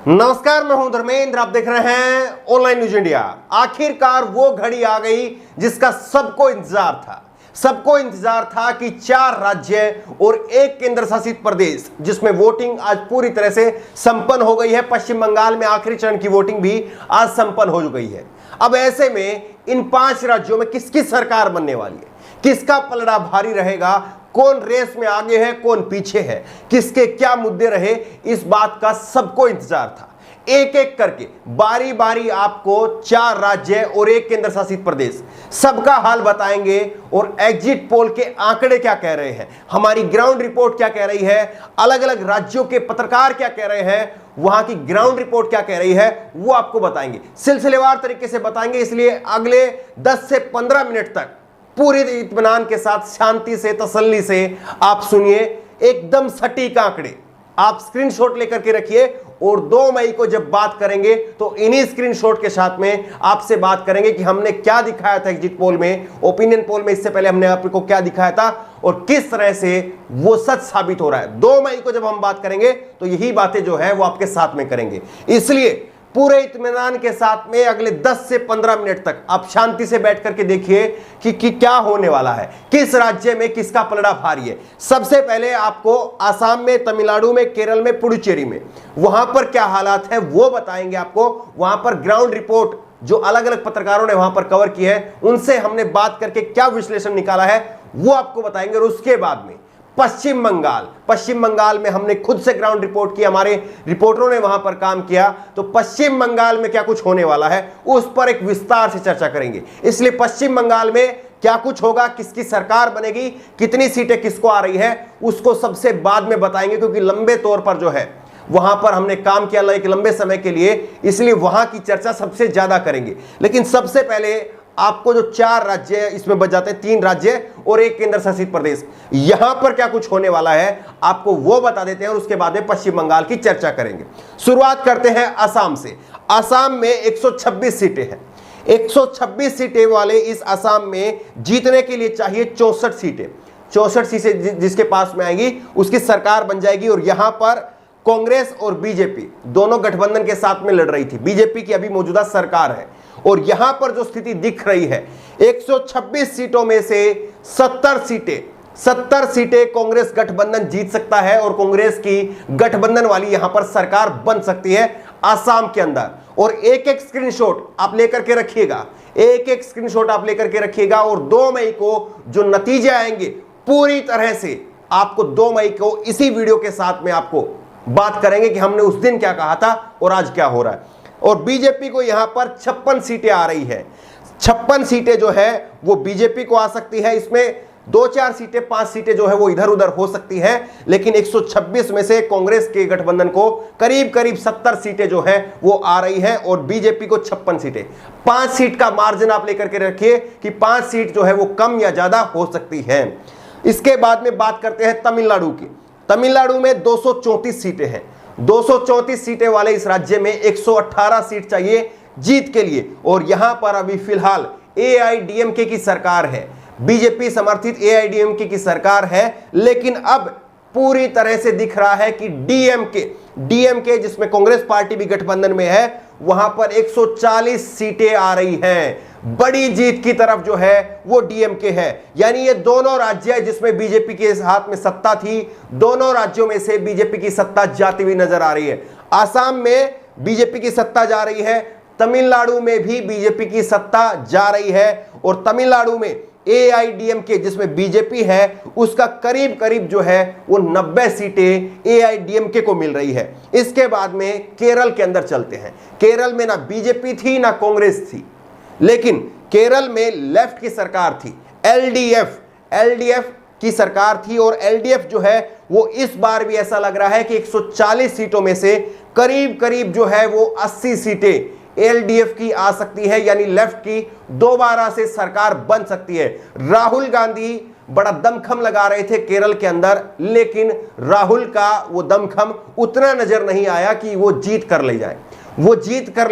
नमस्कार, मैं हूं धर्मेंद्र। आप देख रहे हैं ऑनलाइन न्यूज इंडिया। आखिरकार वो घड़ी आ गई जिसका सबको इंतजार था कि 4 राज्य और 1 केंद्र शासित प्रदेश जिसमें वोटिंग आज पूरी तरह से संपन्न हो गई है। पश्चिम बंगाल में आखिरी चरण की वोटिंग भी आज संपन्न हो गई है। अब ऐसे में इन 5 राज्यों में किसकी सरकार बनने वाली है, किसका पलड़ा भारी रहेगा, कौन रेस में आगे है, कौन पीछे है, किसके क्या मुद्दे रहे, इस बात का सबको इंतजार था। एक एक करके बारी बारी आपको 4 राज्य और 1 केंद्र शासित प्रदेश सबका हाल बताएंगे और एग्जिट पोल के आंकड़े क्या कह रहे हैं, हमारी ग्राउंड रिपोर्ट क्या कह रही है, अलग अलग राज्यों के पत्रकार क्या कह रहे हैं, वहां की ग्राउंड रिपोर्ट क्या कह रही है, वो आपको बताएंगे, सिलसिलेवार तरीके से बताएंगे। इसलिए अगले 10 से 15 मिनट तक पूरी इत्मीनान के साथ, शांति से, तसल्ली से आप सुनिए। एकदम सटीक आंकड़े आप स्क्रीनशॉट लेकर के रखिए और 2 मई को जब बात करेंगे तो इन्हीं स्क्रीनशॉट के साथ में आपसे बात करेंगे कि हमने क्या दिखाया था एग्जिट पोल में, ओपिनियन पोल में इससे पहले हमने आपको क्या दिखाया था और किस तरह से वो सच साबित हो रहा है। 2 मई को जब हम बात करेंगे तो यही बातें जो है वो आपके साथ में करेंगे। इसलिए पूरे इत्मीनान के साथ में अगले 10 से 15 मिनट तक आप शांति से बैठ करके देखिए कि क्या होने वाला है, किस राज्य में किसका पलड़ा भारी है। सबसे पहले आपको आसाम में, तमिलनाडु में, केरल में, पुडुचेरी में वहां पर क्या हालात है वो बताएंगे आपको। वहां पर ग्राउंड रिपोर्ट जो अलग अलग पत्रकारों ने वहां पर कवर की है, उनसे हमने बात करके क्या विश्लेषण निकाला है वो आपको बताएंगे। और उसके बाद में पश्चिम बंगाल में हमने खुद से ग्राउंड रिपोर्ट की, हमारे रिपोर्टरों ने वहां पर काम किया, तो पश्चिम बंगाल में क्या कुछ होने वाला है उस पर एक विस्तार से चर्चा करेंगे। इसलिए पश्चिम बंगाल में क्या कुछ होगा, किसकी सरकार बनेगी, कितनी सीटें किसको आ रही है, उसको सबसे बाद में बताएंगे, क्योंकि लंबे तौर पर जो है वहां पर हमने काम किया एक लंबे समय के लिए, इसलिए वहां की चर्चा सबसे ज्यादा करेंगे। लेकिन सबसे पहले आपको जो 4 राज्य है इसमें बच जाते हैं 3 राज्य और 1 केंद्र शासित प्रदेश, यहां पर क्या कुछ होने वाला है आपको वो बता देते हैं और उसके बाद में पश्चिम बंगाल की चर्चा करेंगे। शुरुआत करते हैं असम से। असम में 126 सीटें हैं। 126 सीटें वाले इस असम में जीतने के लिए चाहिए 64 सीटें। 64 सीटें जिसके पास में आएंगी उसकी सरकार बन जाएगी। और यहां पर कांग्रेस और बीजेपी दोनों गठबंधन के साथ में लड़ रही थी। बीजेपी की अभी मौजूदा सरकार है और यहां पर जो स्थिति दिख रही है, 126 सीटों में से 70 सीटें कांग्रेस गठबंधन जीत सकता है और कांग्रेस की गठबंधन वाली यहां पर सरकार बन सकती है असम के अंदर। और एक एक स्क्रीनशॉट आप लेकर के रखिएगा, और 2 मई को जो नतीजे आएंगे पूरी तरह से आपको 2 मई को इसी वीडियो के साथ में आपको बात करेंगे कि हमने उस दिन क्या कहा था और आज क्या हो रहा है। और बीजेपी को यहां पर 56 सीटें आ रही है। 56 सीटें जो है वो बीजेपी को आ सकती है। इसमें 2-4 सीटें, 5 सीटें जो है वो इधर उधर हो सकती हैं, लेकिन 126 में से कांग्रेस के गठबंधन को करीब करीब 70 सीटें जो है वो आ रही हैं और बीजेपी को 56 सीटें। 5 सीट का मार्जिन आप लेकर के रखिए कि 5 सीट जो है वो कम या ज्यादा हो सकती है। इसके बाद में बात करते हैं तमिलनाडु की। तमिलनाडु में 234 सीटें हैं। 234 सीटें वाले इस राज्य में 118 सीट चाहिए जीत के लिए। और यहां पर अभी फिलहाल एआईडीएमके की सरकार है, बीजेपी समर्थित एआईडीएमके की सरकार है। लेकिन अब पूरी तरह से दिख रहा है कि डीएमके जिसमें कांग्रेस पार्टी भी गठबंधन में है, वहां पर 140 सीटें आ रही हैं। बड़ी जीत की तरफ जो है वो डीएमके है। यानी ये दोनों राज्य है जिसमें बीजेपी के हाथ में सत्ता थी, दोनों राज्यों में से बीजेपी की सत्ता जाती हुई नजर आ रही है। असम में बीजेपी की सत्ता जा रही है, तमिलनाडु में भी बीजेपी की सत्ता जा रही है। और तमिलनाडु में एआईडीएमके जिसमें बीजेपी है उसका करीब करीब जो है वो 90 सीटें एआईडीएमके को मिल रही है। इसके बाद में केरल के अंदर चलते हैं। केरल में ना बीजेपी थी ना कांग्रेस थी, लेकिन केरल में लेफ्ट की सरकार थी, एलडीएफ की सरकार थी। और एलडीएफ जो है वो इस बार भी ऐसा लग रहा है कि 140 सीटों में से करीब करीब जो है वो 80 सीटें एलडीएफ की आ सकती है, यानी लेफ्ट की दोबारा से सरकार बन सकती है। राहुल गांधी बड़ा दमखम लगा रहे थे केरल के अंदर, लेकिन राहुल का वो दमखम उतना नजर नहीं आया कि वो जीत कर ले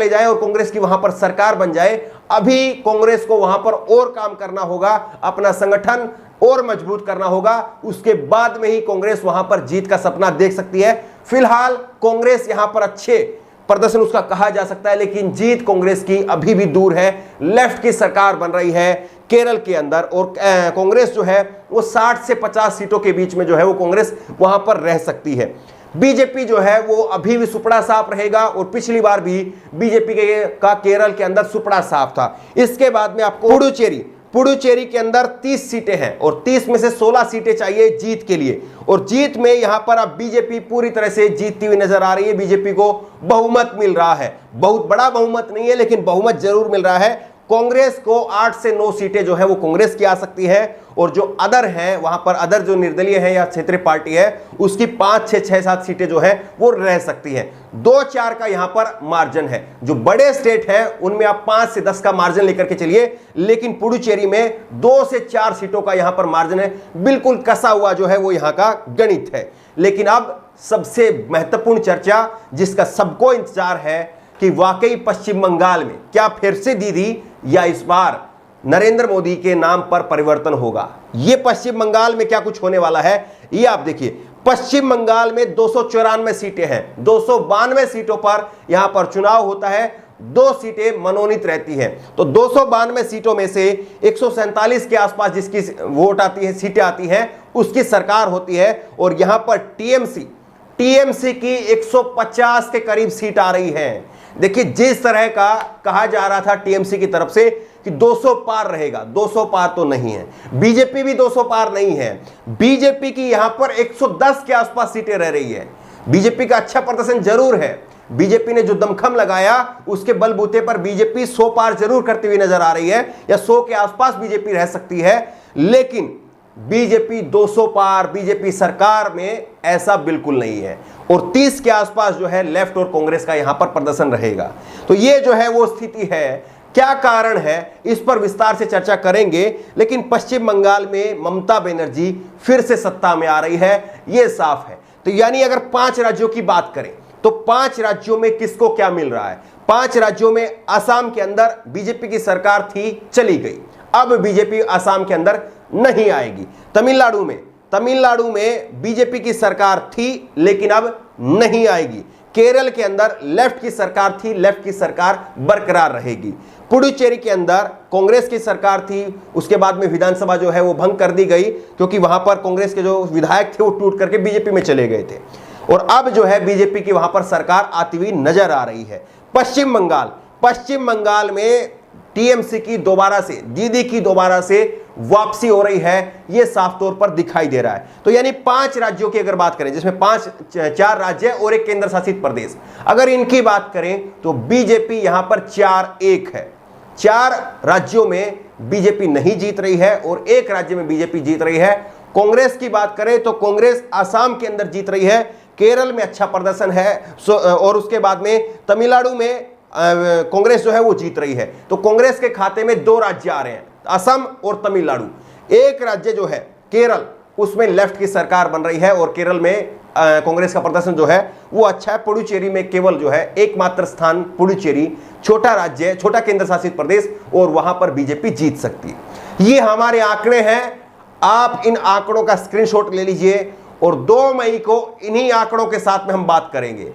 जाए और कांग्रेस की वहां पर सरकार बन जाए। अभी कांग्रेस को वहां पर और काम करना होगा, अपना संगठन और मजबूत करना होगा, उसके बाद में ही कांग्रेस वहां पर जीत का सपना देख सकती है। फिलहाल कांग्रेस यहां पर अच्छे प्रदर्शन उसका कहा जा सकता है, लेकिन जीत कांग्रेस की अभी भी दूर है। लेफ्ट की सरकार बन रही है केरल के अंदर और कांग्रेस जो है वो 60 से 50 सीटों के बीच में जो है वो कांग्रेस वहां पर रह सकती है। बीजेपी जो है वो अभी भी सुपड़ा साफ रहेगा और पिछली बार भी बीजेपी का केरल के अंदर सुपड़ा साफ था। इसके बाद में आपको पुडुचेरी के अंदर 30 सीटें हैं और 30 में से 16 सीटें चाहिए जीत के लिए, और जीत में यहां पर अब बीजेपी पूरी तरह से जीतती हुई नजर आ रही है। बीजेपी को बहुमत मिल रहा है, बहुत बड़ा बहुमत नहीं है लेकिन बहुमत जरूर मिल रहा है। कांग्रेस को 8 से 9 सीटें जो है वो कांग्रेस की आ सकती है, और जो अदर है वहां पर अदर जो निर्दलीय है या क्षेत्रीय पार्टी है उसकी 5, 6, 6, 7 सीटें जो है वो रह सकती हैं। 2-4 का यहां पर मार्जिन है। जो बड़े स्टेट है उनमें आप 5 से 10 का मार्जिन लेकर के चलिए, लेकिन पुडुचेरी में 2 से 4 सीटों का यहां पर मार्जिन है। बिल्कुल कसा हुआ जो है वो यहां का गणित है। लेकिन अब सबसे महत्वपूर्ण चर्चा जिसका सबको इंतजार है कि वाकई पश्चिम बंगाल में क्या फिर से दीदी या इस बार नरेंद्र मोदी के नाम पर परिवर्तन होगा। यह पश्चिम बंगाल में क्या कुछ होने वाला है ये आप देखिए। पश्चिम बंगाल में 294 सीटें हैं, 292 सीटों पर यहां पर चुनाव होता है, 2 सीटें मनोनीत रहती हैं। तो 292 सीटों में से 147 के आसपास जिसकी वोट आती है, सीटें आती हैं, उसकी सरकार होती है। और यहां पर टीएमसी की 150 के करीब सीट आ रही है। देखिए जिस तरह का कहा जा रहा था टीएमसी की तरफ से कि 200 पार रहेगा, 200 पार तो नहीं है। बीजेपी भी 200 पार नहीं है। बीजेपी की यहां पर 110 के आसपास सीटें रह रही है। बीजेपी का अच्छा प्रदर्शन जरूर है। बीजेपी ने जो दमखम लगाया उसके बलबूते पर बीजेपी 100 पार जरूर करती हुई नजर आ रही है, या 100 के आसपास बीजेपी रह सकती है। लेकिन बीजेपी 200 पार बीजेपी सरकार में ऐसा बिल्कुल नहीं है। और 30 के आसपास जो है लेफ्ट और कांग्रेस का यहां पर प्रदर्शन रहेगा। तो ये जो है वो स्थिति है। क्या कारण है इस पर विस्तार से चर्चा करेंगे। लेकिन पश्चिम बंगाल में ममता बनर्जी फिर से सत्ता में आ रही है, यह साफ है। तो यानी अगर 5 राज्यों की बात करें तो 5 राज्यों में किसको क्या मिल रहा है। 5 राज्यों में असम के अंदर बीजेपी की सरकार थी, चली गई, अब बीजेपी असम के अंदर नहीं आएगी। तमिलनाडु में बीजेपी की सरकार थी लेकिन अब नहीं आएगी। केरल के अंदर लेफ्ट की सरकार थी, लेफ्ट की सरकार बरकरार रहेगी। पुडुचेरी के अंदर कांग्रेस की सरकार थी, उसके बाद में विधानसभा जो है वो भंग कर दी गई क्योंकि वहां पर कांग्रेस के जो विधायक थे वो टूट करके बीजेपी में चले गए थे। और अब जो है बीजेपी की वहां पर सरकार आती हुई नजर आ रही है। पश्चिम बंगाल में टीएमसी की दोबारा से, दीदी की दोबारा से वापसी हो रही है, यह साफ तौर पर दिखाई दे रहा है। तो यानी 5 राज्यों की अगर बात करें, जिसमें 4 राज्य और एक केंद्र शासित प्रदेश, अगर इनकी बात करें तो बीजेपी यहां पर 4-1 है। 4 राज्यों में बीजेपी नहीं जीत रही है और एक राज्य में बीजेपी जीत रही है। कांग्रेस की बात करें तो कांग्रेस असम के अंदर जीत रही है, केरल में अच्छा प्रदर्शन है, और उसके बाद में तमिलनाडु में कांग्रेस जो है वो जीत रही है। तो कांग्रेस के खाते में 2 राज्य आ रहे हैं, असम और तमिलनाडु। एक राज्य जो है केरल, उसमें लेफ्ट की सरकार बन रही है और केरल में कांग्रेस का प्रदर्शन जो है वो अच्छा है। पुडुचेरी में केवल जो है एकमात्र स्थान पुडुचेरी, छोटा राज्य, छोटा केंद्र शासित प्रदेश, और वहां पर बीजेपी जीत सकती है। ये हमारे आंकड़े हैं, आप इन आंकड़ों का स्क्रीनशॉट ले लीजिए और 2 मई को इन्हीं आंकड़ों के साथ में हम बात करेंगे,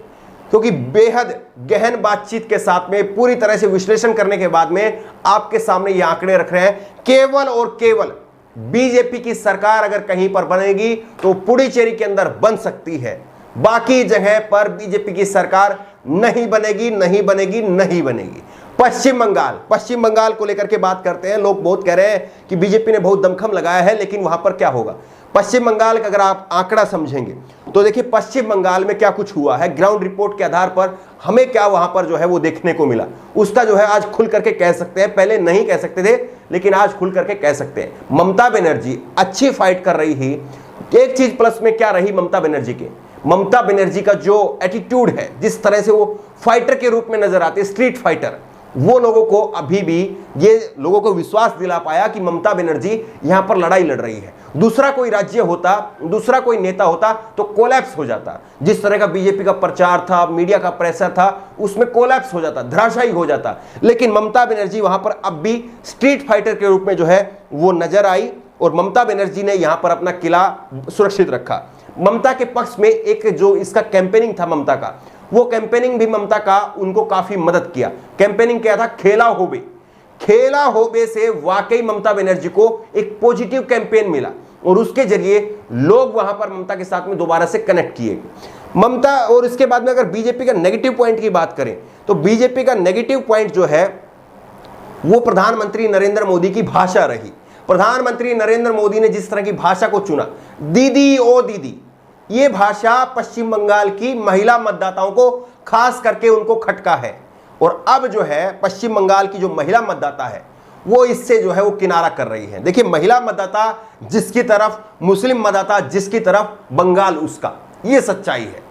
क्योंकि बेहद गहन बातचीत के साथ में पूरी तरह से विश्लेषण करने के बाद में आपके सामने ये आंकड़े रख रहे हैं। केवल और केवल बीजेपी की सरकार अगर कहीं पर बनेगी तो पुडुचेरी के अंदर बन सकती है, बाकी जगह पर बीजेपी की सरकार नहीं बनेगी। पश्चिम बंगाल को लेकर के बात करते हैं। लोग बहुत कह रहे हैं कि बीजेपी ने बहुत दमखम लगाया है, लेकिन वहां पर क्या होगा। पश्चिम बंगाल का अगर आप आंकड़ा समझेंगे तो देखिए पश्चिम बंगाल में क्या कुछ हुआ है, ग्राउंड रिपोर्ट के आधार पर हमें क्या वहां पर जो है वो देखने को मिला, उसका जो है आज खुल करके कह सकते हैं। पहले नहीं कह सकते थे, लेकिन आज खुल करके कह सकते हैं। ममता बनर्जी अच्छी फाइट कर रही थी। एक चीज प्लस में क्या रही ममता बनर्जी का जो एटीट्यूड है, जिस तरह से वो फाइटर के रूप में नजर आते, स्ट्रीट फाइटर, वो लोगों को अभी भी ये लोगों को विश्वास दिला पाया कि ममता बनर्जी यहां पर लड़ाई लड़ रही है। दूसरा कोई राज्य होता, दूसरा कोई नेता होता तो कोलैप्स हो जाता। जिस तरह का बीजेपी का प्रचार था, मीडिया का प्रेशर था, उसमें कोलैप्स हो जाता, धराशायी हो जाता। लेकिन ममता बनर्जी वहां पर अब भी स्ट्रीट फाइटर के रूप में जो है वो नजर आई और ममता बनर्जी ने यहां पर अपना किला सुरक्षित रखा। ममता के पक्ष में एक जो इसका कैंपेनिंग था ममता का, वो कैंपेनिंग भी ममता का उनको काफी मदद किया। कैंपेनिंग क्या था? खेला होबे। खेला होबे से वाकई ममता बनर्जी को एक पॉजिटिव कैंपेन मिला और उसके जरिए लोग वहां पर ममता के साथ में दोबारा से कनेक्ट किए ममता। और इसके बाद में अगर बीजेपी का नेगेटिव पॉइंट की बात करें तो बीजेपी का नेगेटिव पॉइंट जो है वो प्रधानमंत्री नरेंद्र मोदी की भाषा रही। प्रधानमंत्री नरेंद्र मोदी ने जिस तरह की भाषा को चुना, दीदी ओ दीदी, ये भाषा पश्चिम बंगाल की महिला मतदाताओं को खास करके उनको खटका है। और अब जो है पश्चिम बंगाल की जो महिला मतदाता है वो इससे जो है वो किनारा कर रही है। देखिए, महिला मतदाता जिसकी तरफ, मुस्लिम मतदाता जिसकी तरफ, बंगाल उसका, ये सच्चाई है।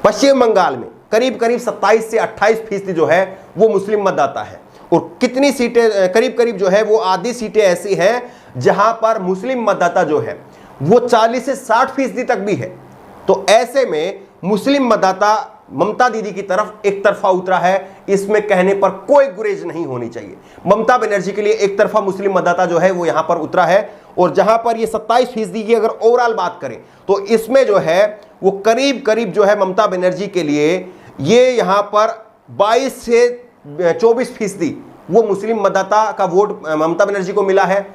पश्चिम बंगाल में करीब करीब 27 से 28% जो है वो मुस्लिम मतदाता है और कितनी सीटें, करीब करीब जो है वो आधी सीटें ऐसी हैं जहां पर मुस्लिम मतदाता जो है वो 40 से 60% तक भी है। तो ऐसे में मुस्लिम मतदाता ममता दीदी की तरफ एक तरफा उतरा है, इसमें कहने पर कोई गुरेज नहीं होनी चाहिए। ममता बनर्जी के लिए एक तरफा मुस्लिम मतदाता जो है वो यहां पर उतरा है। और जहां पर ये 27% की अगर ओवरऑल बात करें तो इसमें जो है वो करीब करीब जो है ममता बनर्जी के लिए ये यहां पर 22 से 24% वो मुस्लिम मतदाता का वोट ममता बनर्जी को मिला है।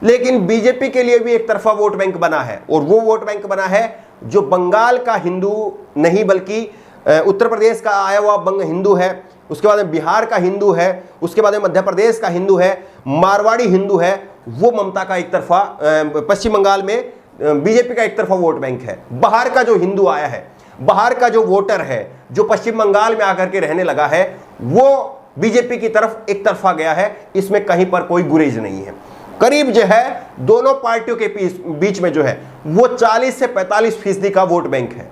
लेकिन बीजेपी के लिए भी एक तरफा वोट बैंक बना है और वो वोट बैंक बना है जो बंगाल का हिंदू नहीं बल्कि उत्तर प्रदेश का आया हुआ बंग हिंदू है, उसके बाद में बिहार का हिंदू है, उसके बाद में मध्य प्रदेश का हिंदू है, मारवाड़ी हिंदू है। वो ममता का एक तरफा, पश्चिम बंगाल में बीजेपी का एक तरफा वोट बैंक है। बाहर का जो हिंदू आया है, बाहर का जो वोटर है जो पश्चिम बंगाल में आकर के रहने लगा है, वो बीजेपी की तरफ एक तरफा गया है। इसमें कहीं पर कोई गुरेज नहीं है। करीब जो है दोनों पार्टियों के बीच में जो है वो 40 से 45% का वोट बैंक है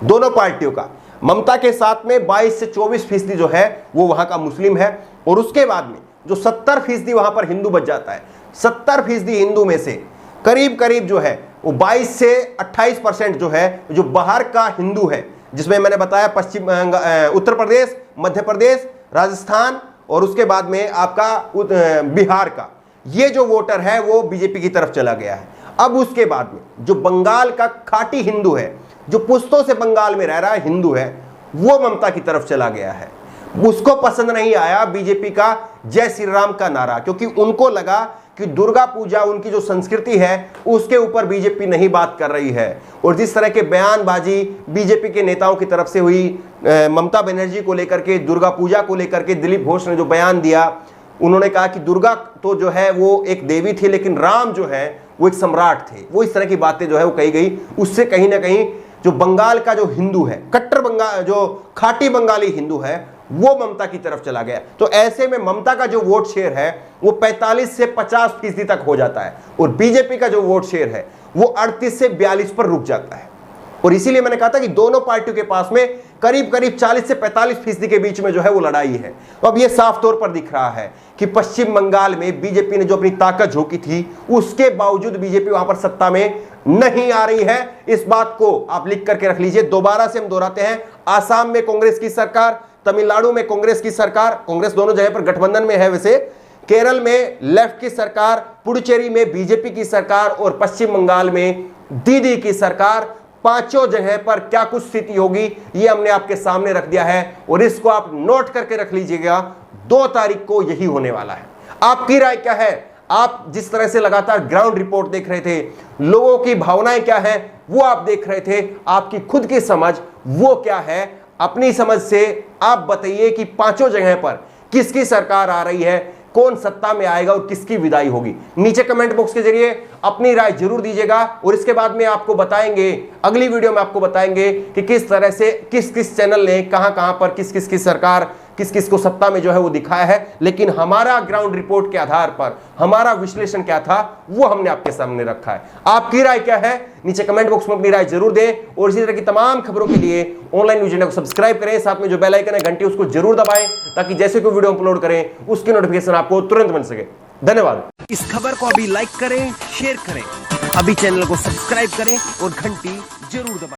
दोनों पार्टियों का। ममता के साथ में 22 से 24% जो है वो वहां का मुस्लिम है और उसके बाद में जो 70% वहां पर हिंदू बच जाता है। 70% हिंदू में से करीब करीब जो है वो 22 से 28% जो है जो बाहर का हिंदू है, जिसमें मैंने बताया पश्चिम उत्तर प्रदेश, मध्य प्रदेश, राजस्थान और उसके बाद में आपका बिहार का, ये जो वोटर है वो बीजेपी की तरफ चला गया है। अब उसके बाद में जो बंगाल का खाटी हिंदू है, जो पुश्तों से बंगाल में रह रहा है हिंदू है, वो ममता की तरफ चला गया है। उसको पसंद नहीं आया बीजेपी का जय श्री राम का नारा, क्योंकि उनको लगा कि दुर्गा पूजा उनकी जो संस्कृति है उसके ऊपर बीजेपी नहीं बात कर रही है। और जिस तरह के बयानबाजी बीजेपी के नेताओं की तरफ से हुई ममता बनर्जी को लेकर के, दुर्गा पूजा को लेकर के, दिलीप घोष ने जो बयान दिया, उन्होंने कहा कि दुर्गा तो जो है वो एक देवी थी लेकिन राम जो है वो एक सम्राट थे। वो इस तरह की बातें जो है वो कही गई। उससे कहीं ना कहीं जो बंगाल का जो हिंदू है, कट्टर बंगाल, जो खाटी बंगाली हिंदू है, वो ममता की तरफ चला गया। तो ऐसे में ममता का जो वोट शेयर है वो 45 से 50% तक हो जाता है और बीजेपी का जो वोट शेयर है वो 38 से 42 पर रुक जाता है। और इसीलिए मैंने कहा था कि दोनों पार्टियों के पास में करीब करीब 40 से 45% के बीच में जो है वो लड़ाई है। तो अब ये साफ तौर पर दिख रहा है कि पश्चिम बंगाल में बीजेपी ने जो अपनी ताकत झोंकी थी उसके बावजूद बीजेपी वहां पर सत्ता में नहीं आ रही है। इस बात को आप लिख करके रख लीजिए। दोबारा से हम दोहराते हैं, आसाम में कांग्रेस की सरकार, तमिलनाडु में कांग्रेस की सरकार, कांग्रेस दोनों जगह पर गठबंधन में है वैसे, केरल में लेफ्ट की सरकार, पुडुचेरी में बीजेपी की सरकार और पश्चिम बंगाल में दीदी की सरकार। पांचों जगह पर क्या कुछ स्थिति होगी ये हमने आपके सामने रख दिया है और इसको आप नोट करके रख लीजिएगा। 2 तारीख को यही होने वाला है। आपकी राय क्या है? आप जिस तरह से लगातार ग्राउंड रिपोर्ट देख रहे थे, लोगों की भावनाएं क्या है वो आप देख रहे थे, आपकी खुद की समझ वो क्या है? अपनी समझ से आप बताइए कि पांचों जगह पर किसकी सरकार आ रही है, कौन सत्ता में आएगा और किसकी विदाई होगी। नीचे कमेंट बॉक्स के जरिए अपनी राय जरूर दीजिएगा और इसके बाद में आपको बताएंगे, अगली वीडियो में आपको बताएंगे कि किस तरह से किस किस चैनल ने कहां पर किस किस की सरकार, किस किस को सत्ता में जो है वो दिखाया है। लेकिन हमारा ग्राउंड रिपोर्ट के आधार पर हमारा विश्लेषण क्या था वो हमने आपके सामने रखा है। आपकी राय क्या है? नीचे कमेंट बॉक्स में अपनी राय जरूर दें और इसी तरह की तमाम खबरों के लिए ऑनलाइन न्यूज़ इंडिया को सब्सक्राइब करें। साथ में जो बेल आइकन है घंटी उसको जरूर दबाएं ताकि जैसे कोई वीडियो अपलोड करें उसकी नोटिफिकेशन आपको तुरंत मिल सके। धन्यवाद। इस खबर को अभी लाइक करें, शेयर करें, अभी चैनल को सब्सक्राइब करें और घंटी जरूर दबाएं।